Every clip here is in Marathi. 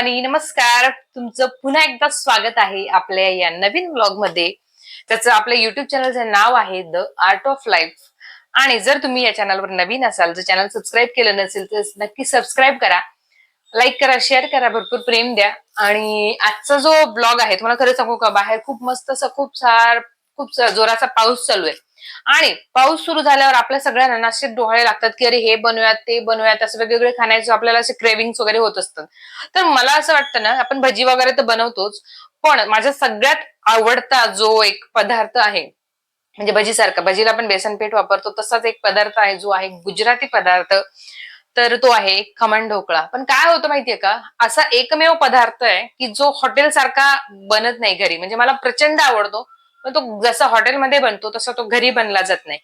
आणि नमस्कार. तुमचं पुन्हा एकदा स्वागत आहे आपल्या या नवीन व्लॉग मध्ये. त्याचं आपल्या युट्यूब चॅनलचं नाव आहे द आर्ट ऑफ लाईफ. आणि जर तुम्ही या चॅनलवर नवीन असाल, जर चॅनल सबस्क्राईब केलं नसेल तर नक्की सबस्क्राईब करा, लाईक करा, शेअर करा, भरपूर प्रेम द्या. आणि आजचा जो ब्लॉग आहे तुम्हाला खरं सांगू का, बाहेर खूप मस्त असं खूप जोराचा पाऊस चालू आहे. आणि पाऊस सुरू झाल्यावर आपल्या सगळ्यांना ना असे डोळे लागतात की अरे हे बनवूयात ते बनवूयात, असं वेगवेगळे खाण्याचे आपल्याला असे क्रेविंग्स वगैरे होत असतात. तर मला असं वाटतं ना, आपण भजी वगैरे तर बनवतोच, पण माझा सगळ्यात आवडता जो एक पदार्थ आहे म्हणजे भजीसारखा, भजीला आपण बेसन पीठ वापरतो तसाच एक पदार्थ आहे जो आहे गुजराती पदार्थ. तर तो आहे खमण ढोकळा. पण काय होतं माहितीये का, असा एकमेव पदार्थ आहे की जो हॉटेल सारखा बनत नाही घरी. म्हणजे मला प्रचंड आवडतो, पण तो जसा हॉटेलमध्ये बनतो तसा तो घरी बनला जात नाही.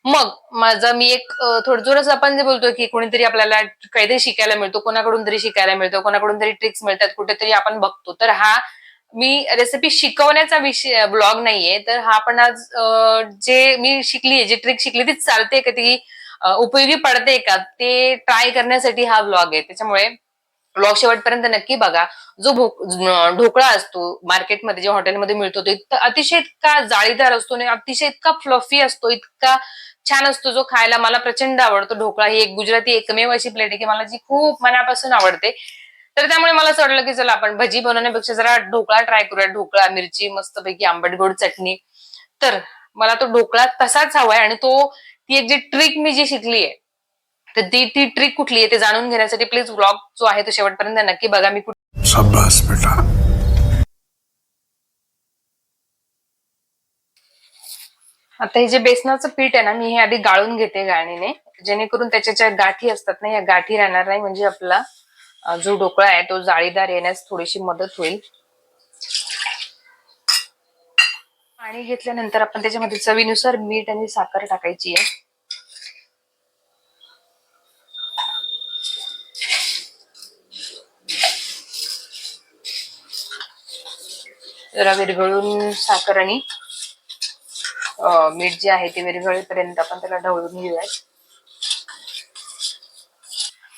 मग माझं मी एक थोडं थोडंसं आपण जे बोलतो की कोणीतरी आपल्याला काहीतरी शिकायला मिळतो, कोणाकडून तरी शिकायला मिळतं, कोणाकडून तरी ट्रिक्स मिळतात, कुठेतरी आपण बघतो. तर हा मी रेसिपी शिकवण्याचा विषय ब्लॉग नाहीये. तर हा आपण आज जे मी शिकलीये, जी ट्रिक शिकली ती चालते का, ती उपयोगी पडते का, ते ट्राय करण्यासाठी हा ब्लॉग आहे. त्याच्यामुळे ब्लॉग शेवटपर्यंत नक्की बघा. जो ढोकळा असतो मार्केटमध्ये, जे हॉटेलमध्ये मिळतो, तो अतिशय इतका जाळीदार असतो आणि अतिशय इतका फ्लफी असतो, इतका छान असतो, जो खायला मला प्रचंड आवडतो. ढोकळा ही एक गुजराती एकमेव अशी प्लेट आहे की मला जी खूप मनापासून आवडते. तर त्यामुळे मला असं वाटलं की चला आपण भजी बनवण्यापेक्षा जरा ढोकळा ट्राय करूया. ढोकळा, मिरची, मस्तपैकी आंबट गोड चटणी. तर मला तो ढोकळा तसाच हवाय. आणि ती एक जी ट्रिक मी जी शिकलीये, तर ती ट्रिक कुठली आहे ते जाणून घेण्यासाठी प्लीज व्लॉग जो आहे तो शेवटपर्यंत नक्की बघा. मी शाबाश बेटा. आता हे जे बेसनाचं पीठ आहे ना, मी हे आधी गाळून घेते गाळणीने, जेणेकरून त्याच्या ज्या गाठी असतात ना, या गाठी राहणार नाही. म्हणजे आपला जो ढोकळा आहे तो जाळीदार येण्यास थोडीशी मदत होईल. पाणी घेतल्यानंतर आपण त्याच्यामध्ये चवीनुसार मीठ आणि साखर टाकायची आहे. जरा विरघळून साखर आणि मीठ जे आहे ते विरघळेपर्यंत आपण त्याला ढवळून घेऊयात.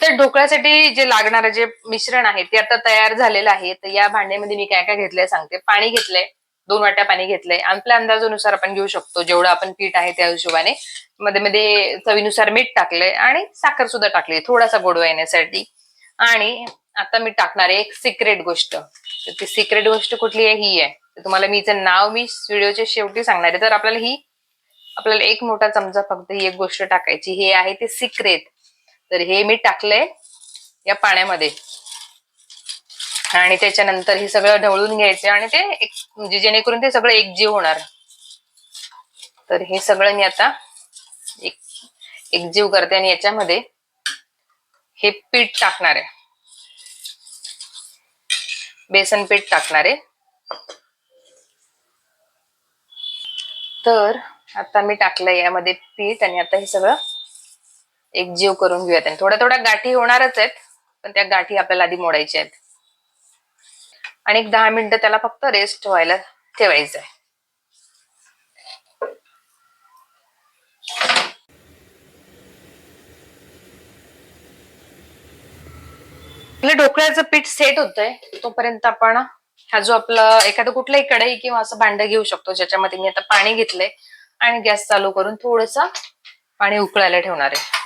तर ढोकळ्यासाठी जे लागणारं जे मिश्रण आहे ते आता तयार झालेलं आहे. तर या भांड्यामध्ये मी काय काय घेतलंय सांगते. पाणी घेतलंय, 2 वाट्या पाणी घेतलंय. आपल्या अंदाजानुसार आपण घेऊ शकतो, जेवढं आपण पीठ आहे त्या हिशोबाने. मध्ये मध्ये चवीनुसार मीठ टाकलंय आणि साखर सुद्धा टाकली थोडासा गोडवा येण्यासाठी. आणि आता मी टाकणार आहे एक सिक्रेट गोष्ट. तर ती सिक्रेट गोष्ट कुठली आहे, ही आहे. तर तुम्हाला मी हिचं नाव मी व्हिडिओच्या शेवटी सांगणार आहे. तर आपल्याला एक मोठा चमचा फक्त ही एक गोष्ट टाकायची, हे आहे ते सिक्रेट. तर हे मी टाकलंय या पाण्यामध्ये. आणि त्याच्यानंतर हे सगळं ढवळून घ्यायचे आणि ते म्हणजे जेणेकरून ते सगळं एकजीव होणार. तर हे सगळं मी आता एकजीव करते आणि याच्यामध्ये हे पीठ टाकणार आहे, बेसन पीठ टाकणार आहे. तर आता मी टाकलंय यामध्ये पीठ आणि आता हे सगळं एकजीव करून घेऊयात. आणि थोड्या थोड्या गाठी होणारच आहेत, पण त्या गाठी आपल्याला आधी मोडायच्या आहेत. आणि एक 10 मिनिटं त्याला फक्त रेस्ट व्हायला ठेवायचं आहे. आपलं ढोकळ्याचं पीठ सेट होतंय, तोपर्यंत आपण हा जो आपला एखादं कुठलंही कढई किंवा असं भांडं घेऊ शकतो, ज्याच्यामध्ये मी आता पाणी घेतलंय आणि गॅस चालू करून थोडस पाणी उकळायला ठेवणार आहे.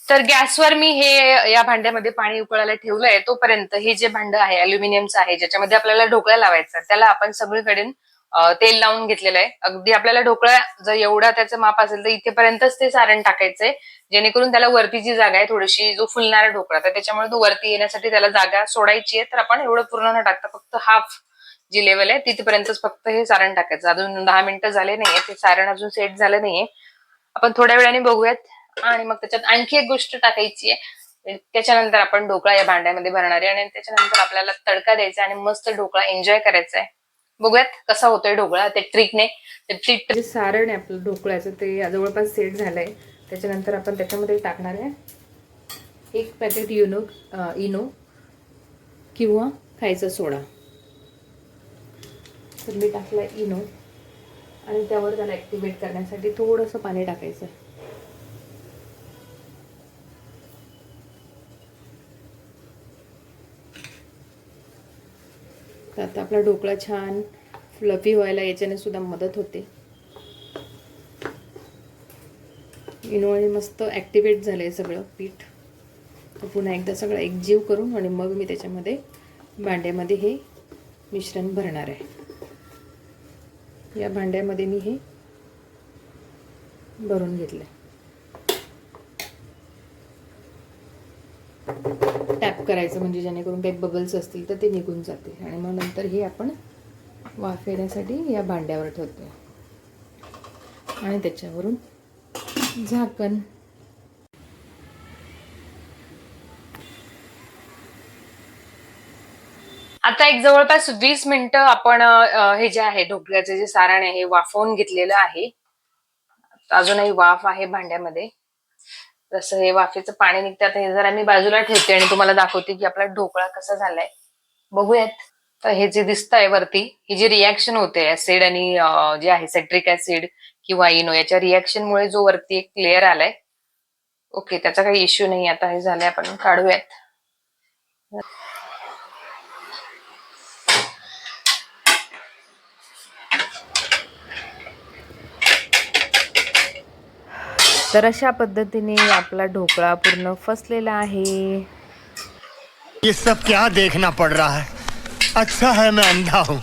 तर गॅसवर मी हे या भांड्यामध्ये पाणी उकळायला ठेवलंय. तोपर्यंत हे जे भांडं आहे अल्युमिनियमचं आहे, ज्याच्यामध्ये आपल्याला ढोकळा लावायचा, त्याला आपण सगळीकडे तेल लावून घेतलेलं आहे. अगदी आपल्याला ढोकळा जर एवढा त्याचं माप असेल तर इथेपर्यंतच ते सारण टाकायचंय, जेणेकरून त्याला वरती जी जागा आहे थोडीशी, जो फुलणारा ढोकळा तर त्याच्यामुळे तो वरती येण्यासाठी त्याला जागा सोडायची आहे. तर आपण एवढं पूर्ण न टाकता फक्त हाफ जी लेवल आहे तिथपर्यंतच फक्त हे सारण टाकायचं. अजून 10 मिनिटं झाले नाहीये, ते सारण अजून सेट झालं नाहीये. आपण थोड्या वेळाने बघूयात. आणि मग त्याच्यात आणखी एक गोष्ट टाकायची आहे. त्याच्यानंतर आपण ढोकळा या भांड्यामध्ये भरणार आहे आणि त्याच्यानंतर आपल्याला तडका द्यायचा आणि मस्त ढोकळा एन्जॉय करायचा आहे. बघूयात कसा होतोय ढोकळा ते ट्रिकने. जे सारण आहे आपलं ढोकळ्याचं ते जवळपास सेट झालंय. त्याच्यानंतर आपण त्याच्यामध्ये टाकणार आहे एक पॅकेट इनो किंवा खायचा सोडा. तर मी टाकलाय इनो आणि त्यावर त्याला ऍक्टिव्हेट करण्यासाठी थोडंसं पाणी टाकायचं. तर आता आपला ढोकळा छान फ्लफी व्हायला याच्याने सुद्धा मदत होते. इनोने मस्त ॲक्टिवेट झालं आहे सगळं पीठ. तर पुन्हा एकदा सगळं एकजीव करून आणि मग मी त्याच्यामध्ये भांड्यामध्ये हे मिश्रण भरणार आहे. या भांड्यामध्ये मी हे भरून घेतलं. टॅप करायचं म्हणजे जेणेकरून काही बबल्स असतील तर ते निघून जातील. आणि मग नंतर हे आपण वाफेण्यासाठी या भांड्यावर ठेवतो आणि त्याच्यावरून झाकण. आता एक जवळपास 20 मिनिटं आपण हे जे आहे ढोकळ्याचे जे सारण आहे हे वाफवून घेतलेलं आहे. अजूनही वाफ आहे भांड्यामध्ये. जसं हे वाफेचं पाणी निघतात हे जरा मी बाजूला ठेवते आणि तुम्हाला दाखवते की आपला ढोकळा कसा झालाय. बघूयात. तर हे जे दिसतंय वरती ही जी रिॲक्शन होते ऍसिड आणि जे आहे सायट्रिक ऍसिड किंवा इनो याच्या रिॲक्शनमुळे जो वरती एक लेअर आलाय. ओके, त्याचा काही इश्यू नाही. आता हे झालंय, आपण काढूयात. तर अशा पद्धतीने आपला ढोकळा पूर्ण फसलेला आहे. ये सब क्या देखना पड़ रहा है? अच्छा है मैं अंधा हूँ.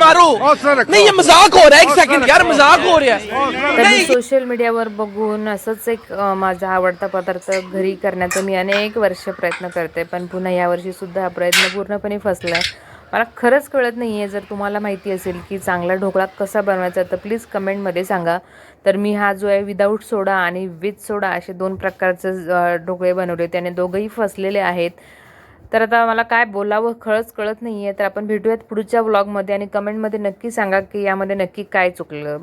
मारो नहीं, ये मजाक हो रहा है. एक सेकंड यार, मजाक हो रहा है. तर मी सोशल मीडियावर बघून असंच एक माझा आवडता पदार्थ घरी करण्याचा मी अनेक वर्ष प्रयत्न करते, पण पुन्हा यावर्षी सुद्धा हा प्रयत्न पूर्णपणे फसलाय. मला खरंच कळत नाही आहे. जर तुम्हाला माहिती असेल की चांगला ढोकळा कसा बनवायचा तर प्लीज कमेंटमध्ये सांगा. तर मी हा जो आहे विदाऊट सोडा आणि विथ सोडा असे 2 प्रकारचे ढोकळे बनवले, त्याने दोघंही फसलेले आहेत. तर आता मला काय बोलावं कळत नाही आहे. तर आपण भेटूयात पुढच्या व्लॉगमध्ये आणि कमेंटमध्ये नक्की सांगा की यामध्ये नक्की काय चुकलं.